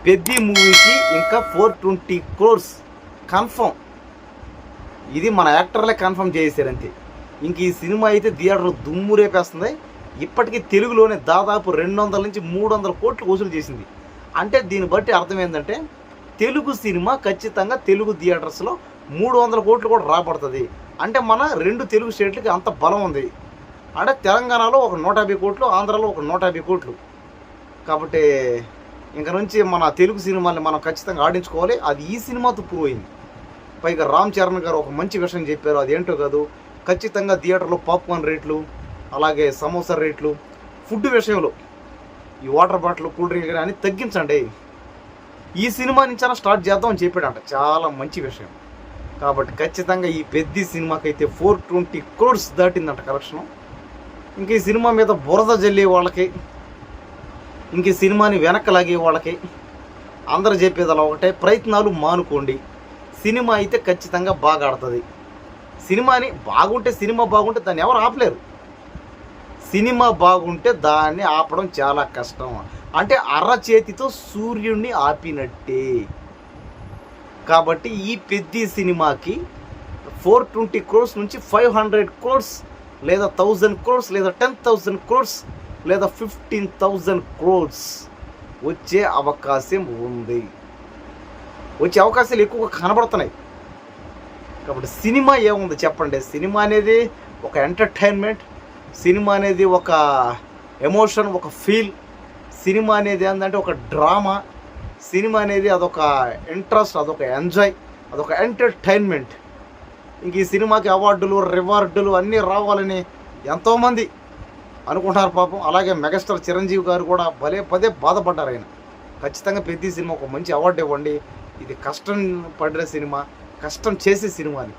పెద్ది మూవీకి ఇంకా 420 crores confirm. ఇది మన యాక్టర్లే కన్ఫర్మ్ చేసేసారు అంతే. ఇంక ఈ సినిమా అయితే థియేటర్లో దుమ్ము రేపేస్తుంది. ఇప్పటికీ తెలుగులోనే దాదాపు 200 నుంచి 300 కోట్లు వసూలు చేసింది. అంటే దీన్ని బట్టి అర్థం ఏంటంటే తెలుగు సినిమా ఖచ్చితంగా తెలుగు థియేటర్స్లో 300 కోట్లు కూడా రాబడుతుంది. అంటే మన 2 తెలుగు స్టేట్లకి అంత బలం ఉంది. అంటే తెలంగాణలో ఒక 150 కోట్లు, ఆంధ్రాలో ఒక 150 కోట్లు. కాబట్టి ఇంక నుంచి మన తెలుగు సినిమాల్ని మనం ఖచ్చితంగా ఆడించుకోవాలి. అది ఈ సినిమాతో ప్రూవ్ అయింది. పైగా రామ్ చరణ్ గారు ఒక మంచి విషయం చెప్పారు. అదేంటో కాదు, ఖచ్చితంగా థియేటర్లో పాప్కార్న్ రేట్లు, అలాగే సమోసా రేట్లు, ఫుడ్ విషయంలో ఈ వాటర్ బాటిల్, కూల్ డ్రింక్ కానీ అన్నీ తగ్గించండి, ఈ సినిమా నుంచి స్టార్ట్ చేద్దాం అని చెప్పాడంట. చాలా మంచి విషయం. కాబట్టి ఖచ్చితంగా ఈ పెద్ద సినిమాకైతే 420 crores దాటిందంట కలెక్షను. ఇంక ఈ సినిమా మీద బురద జల్లే వాళ్ళకి, ఇంక ఈ సినిమాని వెనక్కి లాగే వాళ్ళకి అందరూ చెప్పేది అలా ఒకటే, ప్రయత్నాలు మానుకోండి. సినిమా అయితే ఖచ్చితంగా బాగా ఆడుతుంది. సినిమాని సినిమా బాగుంటే దాన్ని ఎవరు ఆపలేరు. సినిమా బాగుంటే దాన్ని ఆపడం చాలా కష్టం. అంటే అరచేతితో సూర్యుడిని ఆపినట్టే. కాబట్టి ఈ పెద్ద సినిమాకి 420 crores నుంచి 500 crores లేదా 1000 crores లేదా 10,000 crores లేదా 15,000 crores వచ్చే అవకాశం ఉంది. వచ్చే అవకాశాలు ఎక్కువగా కనబడుతున్నాయి. కాబట్టి సినిమా ఏముంది చెప్పండి? సినిమా అనేది ఒక ఎంటర్టైన్మెంట్, సినిమా అనేది ఒక ఎమోషన్, ఒక ఫీల్. సినిమా అనేది ఏంటంటే ఒక డ్రామా. సినిమా అనేది అదొక ఇంట్రెస్ట్, అదొక ఎంజాయ్, అదొక ఎంటర్టైన్మెంట్. ఇంక ఈ సినిమాకి అవార్డులు, రివార్డులు అన్నీ రావాలని ఎంతోమంది అనుకుంటున్నారు పాపం. అలాగే మెగాస్టార్ చిరంజీవి గారు కూడా పదే బాధపడ్డారు. ఆయన ఖచ్చితంగా పెద్ద సినిమా ఒక మంచి అవార్డు ఇవ్వండి, ఇది కష్టం పడిన సినిమా, కష్టం చేసే సినిమా అని.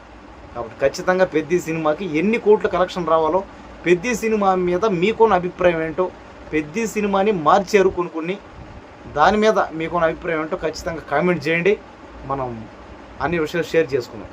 కాబట్టి ఖచ్చితంగా పెద్ద సినిమాకి ఎన్ని కోట్ల కలెక్షన్ రావాలో, పెద్ద సినిమా మీద మీకున్న అభిప్రాయం ఏంటో, పెద్ద సినిమాని మార్చారు కొన్ని, దాని మీద మీకున్న అభిప్రాయం ఏంటో ఖచ్చితంగా కామెంట్ చేయండి. మనం అన్ని విషయాలు షేర్ చేసుకుందాం.